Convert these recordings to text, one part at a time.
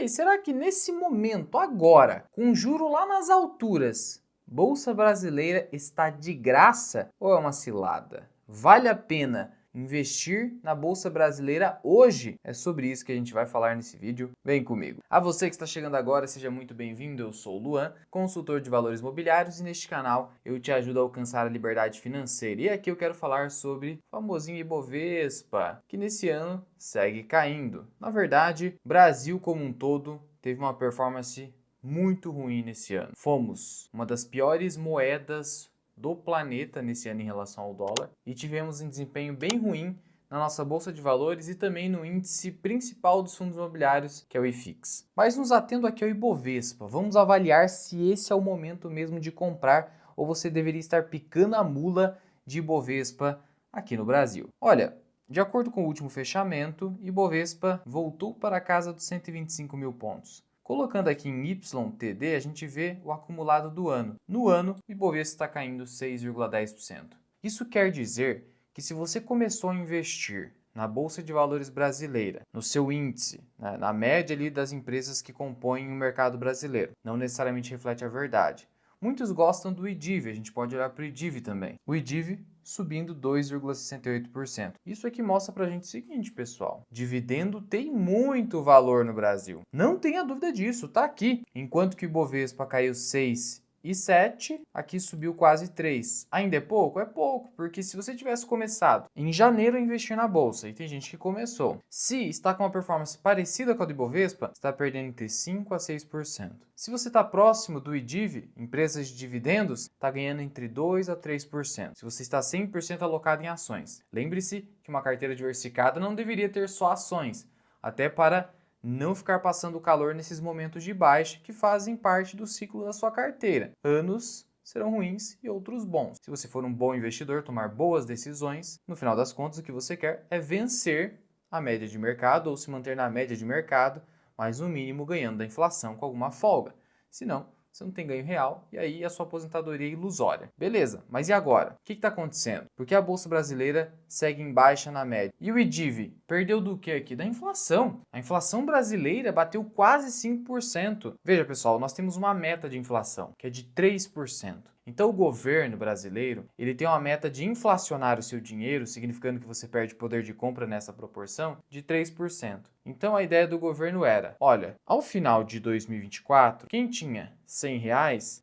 aí, será que nesse momento, agora, com juro lá nas alturas, Bolsa Brasileira está de graça ou é uma cilada? Vale a pena investir na Bolsa Brasileira hoje? É sobre isso que a gente vai falar nesse vídeo. Vem comigo. A você que está chegando agora, seja muito bem-vindo. Eu sou o Luan, consultor de valores imobiliários, e neste canal eu te ajudo a alcançar a liberdade financeira. E aqui eu quero falar sobre o famosinho Ibovespa, que nesse ano segue caindo. Na verdade, o Brasil como um todo teve uma performance muito ruim nesse ano. Fomos uma das piores moedas do planeta nesse ano em relação ao dólar e tivemos um desempenho bem ruim na nossa bolsa de valores e também no índice principal dos fundos imobiliários, que é o IFIX. Mas nos atendo aqui ao Ibovespa, vamos avaliar se esse é o momento mesmo de comprar ou você deveria estar picando a mula de Ibovespa aqui no Brasil. Olha, de acordo com o último fechamento, Ibovespa voltou para a casa dos 125 mil pontos. Colocando aqui em YTD, a gente vê o acumulado do ano. No ano, o Ibovespa está caindo 6,10%. Isso quer dizer que se você começou a investir na Bolsa de Valores brasileira, no seu índice, na média ali das empresas que compõem o mercado brasileiro, não necessariamente reflete a verdade. Muitos gostam do IDIV, a gente pode olhar para o IDIV também. O IDIV subindo 2,68%. Isso aqui mostra pra gente o seguinte, pessoal. Dividendo tem muito valor no Brasil. Não tenha dúvida disso, tá aqui. Enquanto que o Ibovespa caiu 6,7, aqui subiu quase 3. Ainda é pouco? É pouco, porque se você tivesse começado em janeiro a investir na bolsa, e tem gente que começou, se está com uma performance parecida com a do Ibovespa, está perdendo entre 5 a 6%. Se você está próximo do IDIV, empresas de dividendos, está ganhando entre 2 a 3%. Se você está 100% alocado em ações. Lembre-se que uma carteira diversificada não deveria ter só ações, até para não ficar passando calor nesses momentos de baixa que fazem parte do ciclo da sua carteira. Anos serão ruins e outros bons. Se você for um bom investidor, tomar boas decisões, no final das contas o que você quer é vencer a média de mercado ou se manter na média de mercado, mas no mínimo ganhando da inflação com alguma folga. Senão, você não tem ganho real e aí a sua aposentadoria é ilusória. Beleza, mas e agora? O que está acontecendo? Por que a Bolsa Brasileira segue em baixa na média? E o IDIV perdeu do que aqui? Da inflação. A inflação brasileira bateu quase 5%. Veja, pessoal, nós temos uma meta de inflação, que é de 3%. Então o governo brasileiro, ele tem uma meta de inflacionar o seu dinheiro, significando que você perde poder de compra nessa proporção, de 3%. Então a ideia do governo era, olha, ao final de 2024, quem tinha R$ 100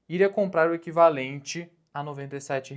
iria comprar o equivalente a R$ 97.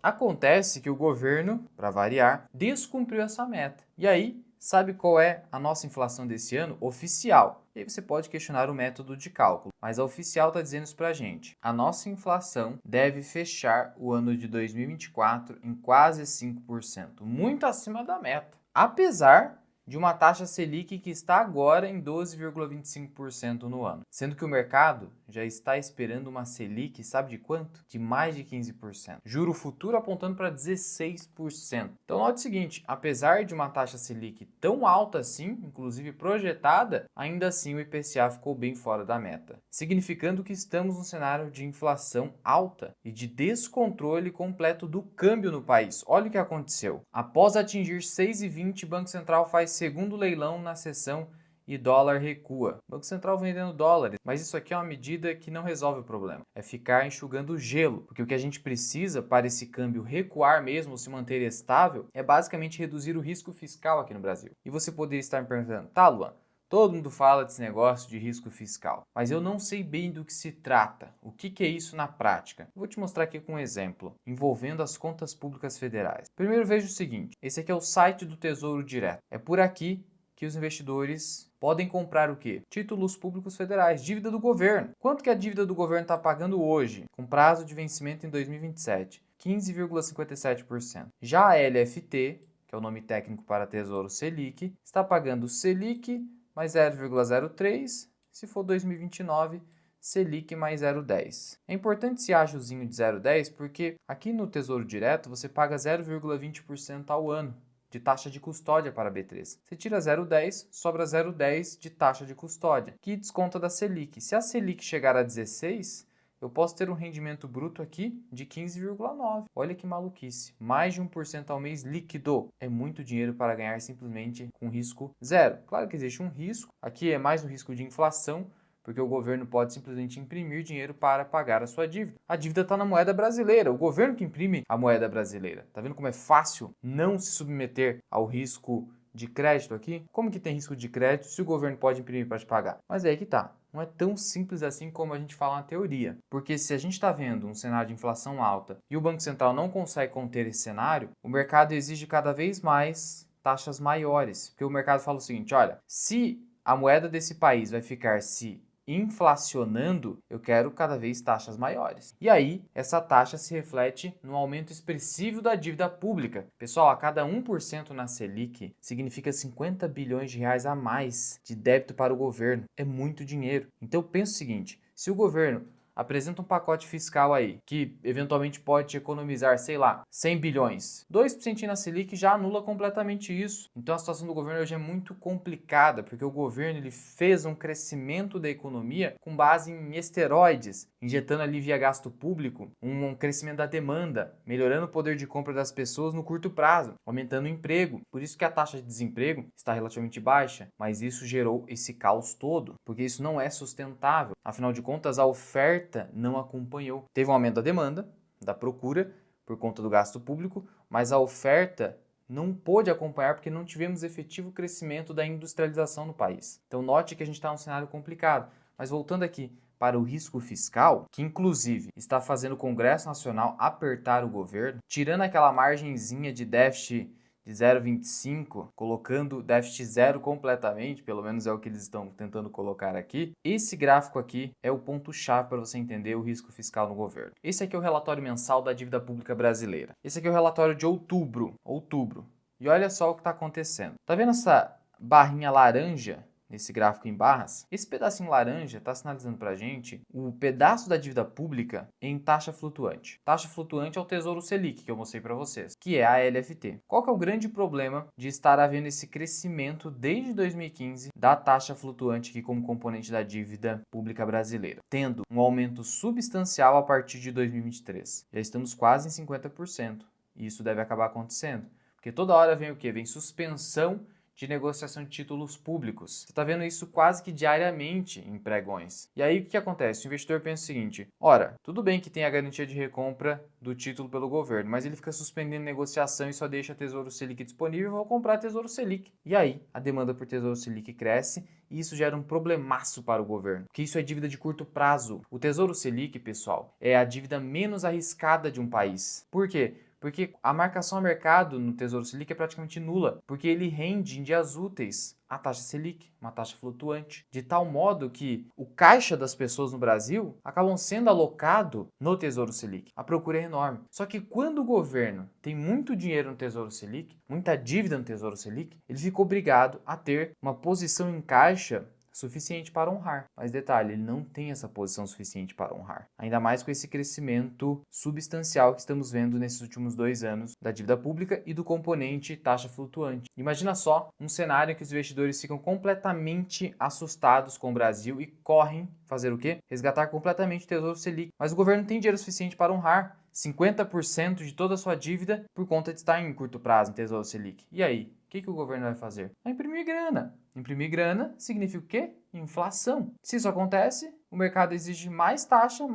Acontece que o governo, para variar, descumpriu essa meta. E aí, sabe qual é a nossa inflação desse ano? Oficial. E aí você pode questionar o método de cálculo, mas a oficial está dizendo isso para a gente. A nossa inflação deve fechar o ano de 2024 em quase 5%, muito acima da meta. Apesar de uma taxa Selic que está agora em 12,25% no ano, sendo que o mercado já está esperando uma Selic, sabe de quanto? De mais de 15%. Juro futuro apontando para 16%. Então note o seguinte, apesar de uma taxa Selic tão alta assim, inclusive projetada, ainda assim o IPCA ficou bem fora da meta, significando que estamos num cenário de inflação alta e de descontrole completo do câmbio no país. Olha o que aconteceu. Após atingir 6,20, o Banco Central faz segundo leilão na sessão e dólar recua. O Banco Central vendendo dólares, mas isso aqui é uma medida que não resolve o problema. É ficar enxugando gelo, porque o que a gente precisa para esse câmbio recuar mesmo, ou se manter estável, é basicamente reduzir o risco fiscal aqui no Brasil. E você poderia estar me perguntando, tá, Luan, todo mundo fala desse negócio de risco fiscal, mas eu não sei bem do que se trata. O que é isso na prática? Vou te mostrar aqui com um exemplo, envolvendo as contas públicas federais. Primeiro veja o seguinte, esse aqui é o site do Tesouro Direto. É por aqui que os investidores podem comprar o quê? Títulos públicos federais, dívida do governo. Quanto que a dívida do governo está pagando hoje, com prazo de vencimento em 2027? 15,57%. Já a LFT, que é o nome técnico para Tesouro Selic, está pagando Selic mais 0,03, se for 2029, Selic mais 0,10. É importante esse ajuzinho de 0,10 porque aqui no Tesouro Direto você paga 0,20% ao ano de taxa de custódia para a B3. Você tira 0,10, sobra 0,10 de taxa de custódia, que desconta da Selic. Se a Selic chegar a 16, eu posso ter um rendimento bruto aqui de 15,9. Olha que maluquice. Mais de 1% ao mês líquido. É muito dinheiro para ganhar simplesmente com risco zero. Claro que existe um risco. Aqui é mais um risco de inflação, porque o governo pode simplesmente imprimir dinheiro para pagar a sua dívida. A dívida está na moeda brasileira, o governo que imprime a moeda brasileira. Tá vendo como é fácil não se submeter ao risco de crédito aqui? Como que tem risco de crédito se o governo pode imprimir para te pagar? Mas é aí que tá. Não é tão simples assim como a gente fala na teoria. Porque se a gente está vendo um cenário de inflação alta e o Banco Central não consegue conter esse cenário, o mercado exige cada vez mais taxas maiores. Porque o mercado fala o seguinte, olha, se a moeda desse país vai ficar se inflacionando, eu quero cada vez taxas maiores. E aí, essa taxa se reflete no aumento expressivo da dívida pública. Pessoal, a cada 1% na Selic significa 50 bilhões de reais a mais de débito para o governo. É muito dinheiro. Então, pensa o seguinte, se o governo apresenta um pacote fiscal aí que eventualmente pode economizar, sei lá, 100 bilhões. 2% na Selic já anula completamente isso. Então a situação do governo hoje é muito complicada, porque o governo ele fez um crescimento da economia com base em esteroides, injetando ali via gasto público um crescimento da demanda, melhorando o poder de compra das pessoas no curto prazo, aumentando o emprego. Por isso que a taxa de desemprego está relativamente baixa, mas isso gerou esse caos todo, porque isso não é sustentável. Afinal de contas, a oferta não acompanhou. Teve um aumento da demanda, da procura, por conta do gasto público, mas a oferta não pôde acompanhar porque não tivemos efetivo crescimento da industrialização no país. Então note que a gente está num cenário complicado. Mas voltando aqui para o risco fiscal, que inclusive está fazendo o Congresso Nacional apertar o governo, tirando aquela margenzinha de déficit de 0,25, colocando déficit zero completamente, pelo menos é o que eles estão tentando colocar aqui. Esse gráfico aqui é o ponto-chave para você entender o risco fiscal no governo. Esse aqui é o relatório mensal da dívida pública brasileira. Esse aqui é o relatório de outubro. E olha só o que está acontecendo. Tá vendo essa barrinha laranja nesse gráfico em barras? Esse pedacinho laranja está sinalizando para a gente o pedaço da dívida pública em taxa flutuante. Taxa flutuante é o Tesouro Selic, que eu mostrei para vocês, que é a LFT. Qual que é o grande problema de estar havendo esse crescimento desde 2015 da taxa flutuante aqui como componente da dívida pública brasileira? Tendo um aumento substancial a partir de 2023. Já estamos quase em 50%. E isso deve acabar acontecendo. Porque toda hora vem o quê? Vem suspensão de negociação de títulos públicos. Você está vendo isso quase que diariamente em pregões. E aí o que acontece? O investidor pensa o seguinte, ora, tudo bem que tem a garantia de recompra do título pelo governo, mas ele fica suspendendo negociação e só deixa Tesouro Selic disponível, vou comprar Tesouro Selic. E aí a demanda por Tesouro Selic cresce e isso gera um problemaço para o governo, porque isso é dívida de curto prazo. O Tesouro Selic, pessoal, é a dívida menos arriscada de um país. Por quê? Porque a marcação a mercado no Tesouro Selic é praticamente nula, porque ele rende em dias úteis a taxa Selic, uma taxa flutuante, de tal modo que o caixa das pessoas no Brasil acabam sendo alocado no Tesouro Selic. A procura é enorme. Só que quando o governo tem muito dinheiro no Tesouro Selic, muita dívida no Tesouro Selic, ele fica obrigado a ter uma posição em caixa suficiente para honrar. Mas detalhe, ele não tem essa posição suficiente para honrar. Ainda mais com esse crescimento substancial que estamos vendo nesses últimos 2 anos da dívida pública e do componente taxa flutuante. Imagina só um cenário em que os investidores ficam completamente assustados com o Brasil e correm fazer o quê? Resgatar completamente o Tesouro Selic. Mas o governo não tem dinheiro suficiente para honrar 50% de toda a sua dívida por conta de estar em curto prazo em Tesouro Selic. E aí? O que o governo vai fazer? Vai imprimir grana. Imprimir grana significa o quê? Inflação. Se isso acontece, o mercado exige mais taxa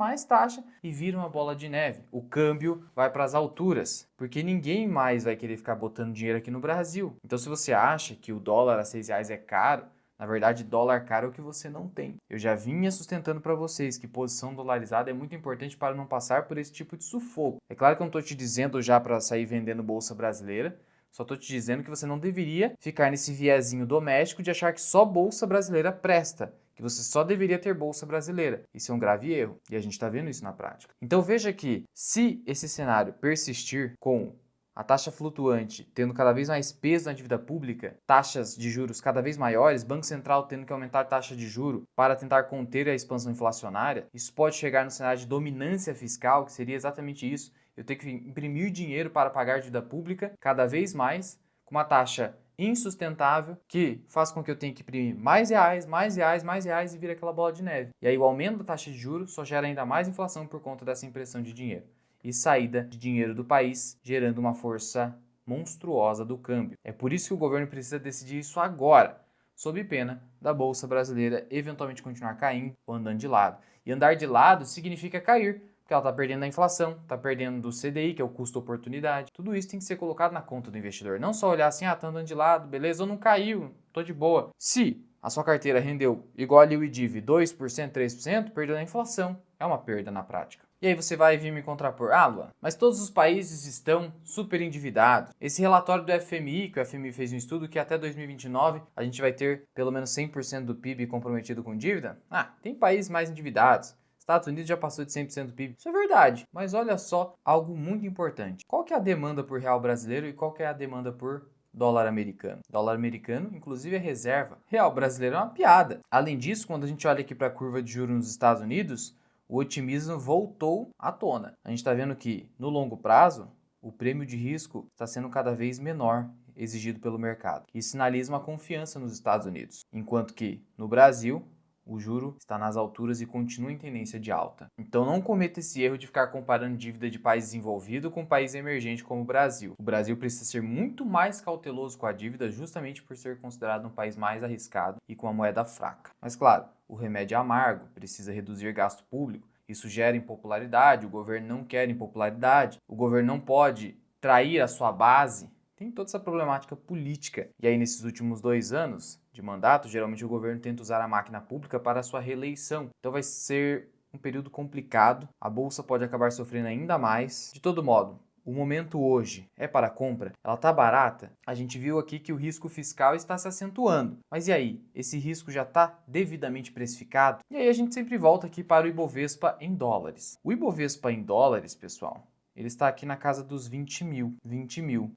e vira uma bola de neve. O câmbio vai para as alturas, porque ninguém mais vai querer ficar botando dinheiro aqui no Brasil. Então, se você acha que o dólar a R$6 é caro, na verdade, dólar caro é o que você não tem. Eu já vinha sustentando para vocês que posição dolarizada é muito importante para não passar por esse tipo de sufoco. É claro que eu não estou te dizendo já para sair vendendo bolsa brasileira, só estou te dizendo que você não deveria ficar nesse viezinho doméstico de achar que só bolsa brasileira presta, que você só deveria ter bolsa brasileira. Isso é um grave erro e a gente está vendo isso na prática. Então veja que se esse cenário persistir com a taxa flutuante tendo cada vez mais peso na dívida pública, taxas de juros cada vez maiores, Banco Central tendo que aumentar a taxa de juros para tentar conter a expansão inflacionária, isso pode chegar no cenário de dominância fiscal, que seria exatamente isso. Eu tenho que imprimir dinheiro para pagar dívida pública cada vez mais, com uma taxa insustentável que faz com que eu tenha que imprimir mais reais, mais reais, mais reais e vira aquela bola de neve. E aí o aumento da taxa de juros só gera ainda mais inflação por conta dessa impressão de dinheiro e saída de dinheiro do país, gerando uma força monstruosa do câmbio. É por isso que o governo precisa decidir isso agora, sob pena da Bolsa Brasileira eventualmente continuar caindo ou andando de lado. E andar de lado significa cair, porque ela está perdendo a inflação, está perdendo do CDI, que é o custo-oportunidade. Tudo isso tem que ser colocado na conta do investidor. Não só olhar assim, tá andando de lado, beleza, ou não caiu, tô de boa. Se a sua carteira rendeu igual ali o IDIV 2%, 3%, perdeu a inflação. É uma perda na prática. E aí você vai vir me contrapor, Luan, mas todos os países estão super endividados. Esse relatório do FMI, que o FMI fez um estudo que até 2029 a gente vai ter pelo menos 100% do PIB comprometido com dívida. Tem países mais endividados. Estados Unidos já passou de 100% do PIB. Isso é verdade, mas olha só algo muito importante. Qual que é a demanda por real brasileiro e qual que é a demanda por dólar americano? Dólar americano, inclusive, é reserva. Real brasileiro é uma piada. Além disso, quando a gente olha aqui para a curva de juros nos Estados Unidos, o otimismo voltou à tona. A gente está vendo que, no longo prazo, o prêmio de risco está sendo cada vez menor exigido pelo mercado. Isso sinaliza uma confiança nos Estados Unidos, enquanto que, no Brasil, o juro está nas alturas e continua em tendência de alta. Então não cometa esse erro de ficar comparando dívida de país desenvolvido com país emergente como o Brasil. O Brasil precisa ser muito mais cauteloso com a dívida justamente por ser considerado um país mais arriscado e com a moeda fraca. Mas claro, o remédio é amargo, precisa reduzir gasto público. Isso gera impopularidade, o governo não quer impopularidade, o governo não pode trair a sua base. Tem toda essa problemática política. E aí, nesses últimos 2 anos de mandato, geralmente o governo tenta usar a máquina pública para a sua reeleição. Então vai ser um período complicado, a bolsa pode acabar sofrendo ainda mais. De todo modo, o momento hoje é para compra? Ela está barata? A gente viu aqui que o risco fiscal está se acentuando. Mas e aí? Esse risco já está devidamente precificado? E aí a gente sempre volta aqui para o Ibovespa em dólares. O Ibovespa em dólares, pessoal, ele está aqui na casa dos 20 mil.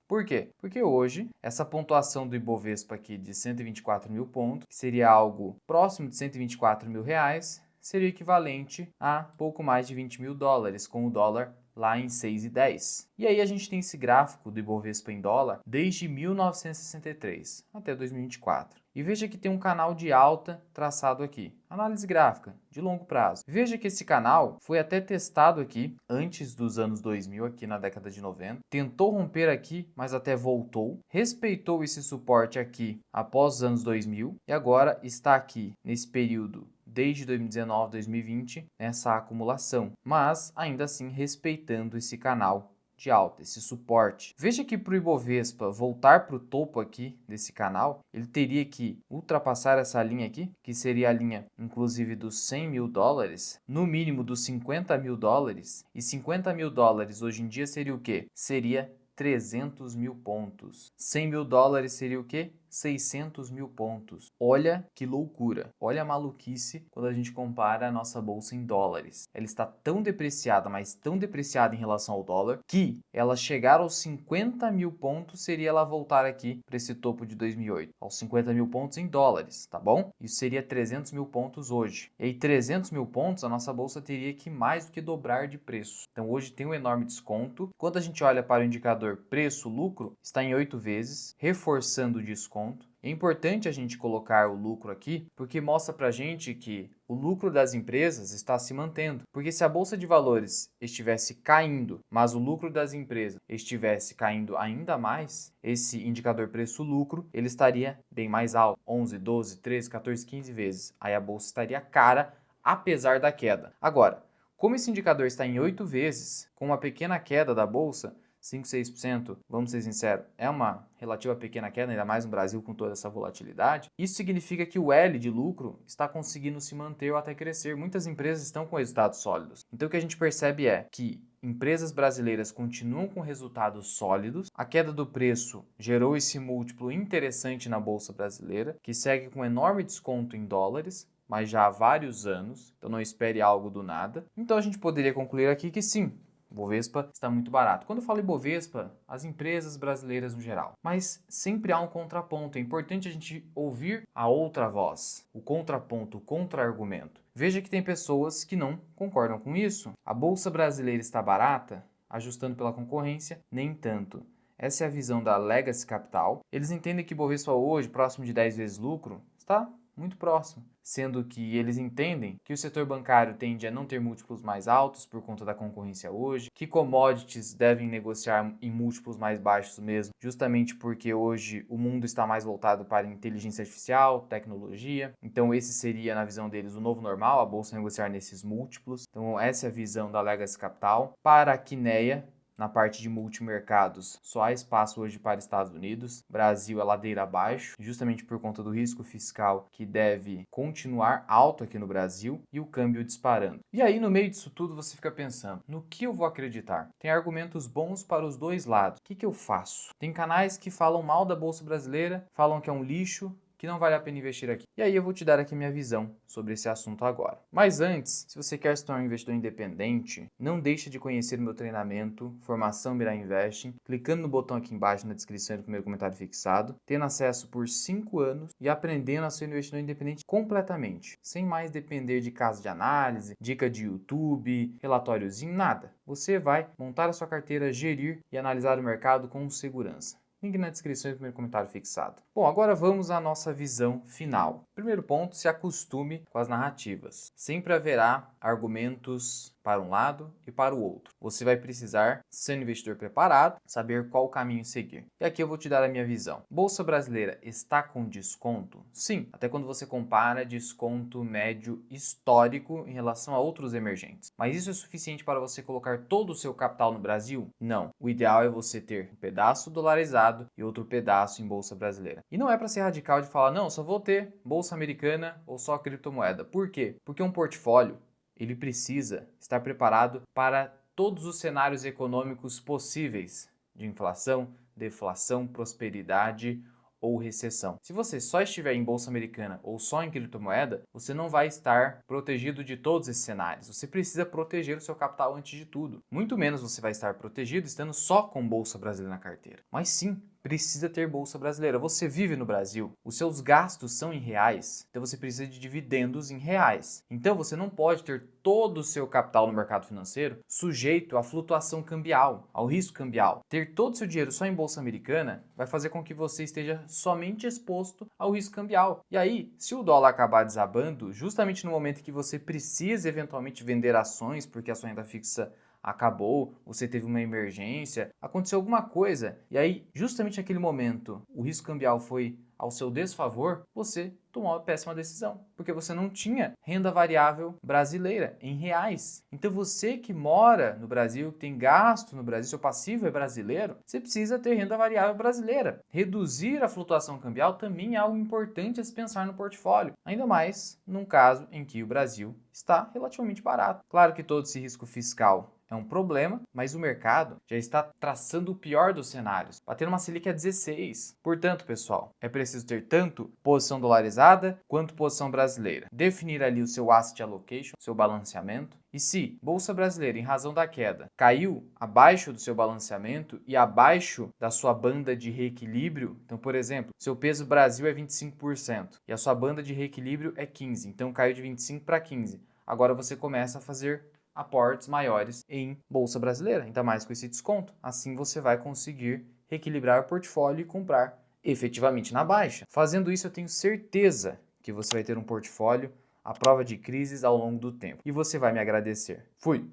Por quê? Porque hoje, essa pontuação do Ibovespa aqui de 124 mil pontos, que seria algo próximo de 124 mil reais, seria equivalente a pouco mais de 20 mil dólares, com o dólar lá em 6,10. E aí a gente tem esse gráfico do Ibovespa em dólar desde 1963 até 2024. E veja que tem um canal de alta traçado aqui. Análise gráfica, de longo prazo. Veja que esse canal foi até testado aqui antes dos anos 2000, aqui na década de 90. Tentou romper aqui, mas até voltou. Respeitou esse suporte aqui após os anos 2000 e agora está aqui nesse período desde 2019, 2020, nessa acumulação, mas ainda assim respeitando esse canal de alta, esse suporte. Veja que para o Ibovespa voltar para o topo aqui desse canal, ele teria que ultrapassar essa linha aqui, que seria a linha inclusive dos 100 mil dólares, no mínimo dos 50 mil dólares, e 50 mil dólares hoje em dia seria o quê? Seria 300 mil pontos. 100 mil dólares seria o quê? 600 mil pontos. Olha que loucura, olha a maluquice quando a gente compara a nossa bolsa em dólares. Ela está tão depreciada, mas tão depreciada em relação ao dólar, que ela chegar aos 50 mil pontos seria ela voltar aqui para esse topo de 2008, aos 50 mil pontos em dólares, tá bom? Isso seria 300 mil pontos hoje. E aí 300 mil pontos, a nossa bolsa teria que mais do que dobrar de preço. Então hoje tem um enorme desconto. Quando a gente olha para o indicador preço-lucro, está em 8 vezes, reforçando o desconto. É importante a gente colocar o lucro aqui, porque mostra pra gente que o lucro das empresas está se mantendo. Porque se a bolsa de valores estivesse caindo, mas o lucro das empresas estivesse caindo ainda mais, esse indicador preço-lucro, ele estaria bem mais alto, 11, 12, 13, 14, 15 vezes. Aí a bolsa estaria cara, apesar da queda. Agora, como esse indicador está em 8 vezes, com uma pequena queda da bolsa, 5, 6%, vamos ser sinceros, é uma relativa pequena queda, ainda mais no Brasil com toda essa volatilidade. Isso significa que o L de lucro está conseguindo se manter ou até crescer. Muitas empresas estão com resultados sólidos. Então o que a gente percebe é que empresas brasileiras continuam com resultados sólidos, a queda do preço gerou esse múltiplo interessante na Bolsa Brasileira, que segue com enorme desconto em dólares, mas já há vários anos, então não espere algo do nada. Então a gente poderia concluir aqui que sim, o Bovespa está muito barato. Quando eu falo em Bovespa, as empresas brasileiras no geral. Mas sempre há um contraponto. É importante a gente ouvir a outra voz, o contraponto, o contra-argumento. Veja que tem pessoas que não concordam com isso. A Bolsa Brasileira está barata? Ajustando pela concorrência? Nem tanto. Essa é a visão da Legacy Capital. Eles entendem que Bovespa hoje, próximo de 10 vezes lucro, está muito próximo, sendo que eles entendem que o setor bancário tende a não ter múltiplos mais altos por conta da concorrência hoje, que commodities devem negociar em múltiplos mais baixos mesmo, justamente porque hoje o mundo está mais voltado para inteligência artificial, tecnologia. Então esse seria, na visão deles, o novo normal, a bolsa negociar nesses múltiplos. Então essa é a visão da Legacy Capital. Para a Quineia, na parte de multimercados, só há espaço hoje para Estados Unidos. Brasil é ladeira abaixo, justamente por conta do risco fiscal que deve continuar alto aqui no Brasil e o câmbio disparando. E aí, no meio disso tudo, você fica pensando, no que eu vou acreditar? Tem argumentos bons para os dois lados. O que eu faço? Tem canais que falam mal da Bolsa Brasileira, falam que é um lixo, que não vale a pena investir aqui. E aí eu vou te dar aqui minha visão sobre esse assunto agora. Mas antes, se você quer se tornar um investidor independente, não deixe de conhecer o meu treinamento, Formação Mirai Investing, clicando no botão aqui embaixo na descrição e no primeiro comentário fixado, tendo acesso por 5 anos e aprendendo a ser um investidor independente completamente, sem mais depender de casa de análise, dica de YouTube, relatóriozinho, nada. Você vai montar a sua carteira, gerir e analisar o mercado com segurança. Link na descrição e no primeiro comentário fixado. Bom, agora vamos à nossa visão final. Primeiro ponto, se acostume com as narrativas. Sempre haverá argumentos para um lado e para o outro. Você vai precisar ser um investidor preparado, saber qual caminho seguir. E aqui eu vou te dar a minha visão. Bolsa brasileira está com desconto? Sim, até quando você compara desconto médio histórico em relação a outros emergentes. Mas isso é suficiente para você colocar todo o seu capital no Brasil? Não. O ideal é você ter um pedaço dolarizado e outro pedaço em bolsa brasileira. E não é para ser radical de falar, não, só vou ter bolsa americana ou só criptomoeda. Por quê? Porque um portfólio ele precisa estar preparado para todos os cenários econômicos possíveis de inflação, deflação, prosperidade ou recessão. Se você só estiver em bolsa americana ou só em criptomoeda, você não vai estar protegido de todos esses cenários. Você precisa proteger o seu capital antes de tudo. Muito menos você vai estar protegido estando só com bolsa brasileira na carteira. Mas sim, precisa ter bolsa brasileira. Você vive no Brasil, os seus gastos são em reais, então você precisa de dividendos em reais. Então você não pode ter todo o seu capital no mercado financeiro sujeito à flutuação cambial, ao risco cambial. Ter todo o seu dinheiro só em bolsa americana vai fazer com que você esteja somente exposto ao risco cambial. E aí, se o dólar acabar desabando, justamente no momento que você precisa eventualmente vender ações porque a sua renda fixa acabou, você teve uma emergência, aconteceu alguma coisa, e aí, justamente naquele momento, o risco cambial foi ao seu desfavor, você tomou uma péssima decisão, porque você não tinha renda variável brasileira em reais. Então você que mora no Brasil, que tem gasto no Brasil, seu passivo é brasileiro, você precisa ter renda variável brasileira. Reduzir a flutuação cambial também é algo importante a se pensar no portfólio, ainda mais num caso em que o Brasil está relativamente barato. Claro que todo esse risco fiscal é um problema, mas o mercado já está traçando o pior dos cenários, batendo uma Selic a 16. Portanto, pessoal, é preciso ter tanto posição dolarizada quanto posição brasileira. Definir ali o seu asset allocation, seu balanceamento. E se Bolsa Brasileira, em razão da queda, caiu abaixo do seu balanceamento e abaixo da sua banda de reequilíbrio, então, por exemplo, seu peso Brasil é 25% e a sua banda de reequilíbrio é 15%, então caiu de 25 para 15%. Agora você começa a fazer aportes maiores em bolsa brasileira, ainda mais com esse desconto. Assim você vai conseguir reequilibrar o portfólio e comprar efetivamente na baixa. Fazendo isso, eu tenho certeza que você vai ter um portfólio à prova de crises ao longo do tempo. E você vai me agradecer. Fui!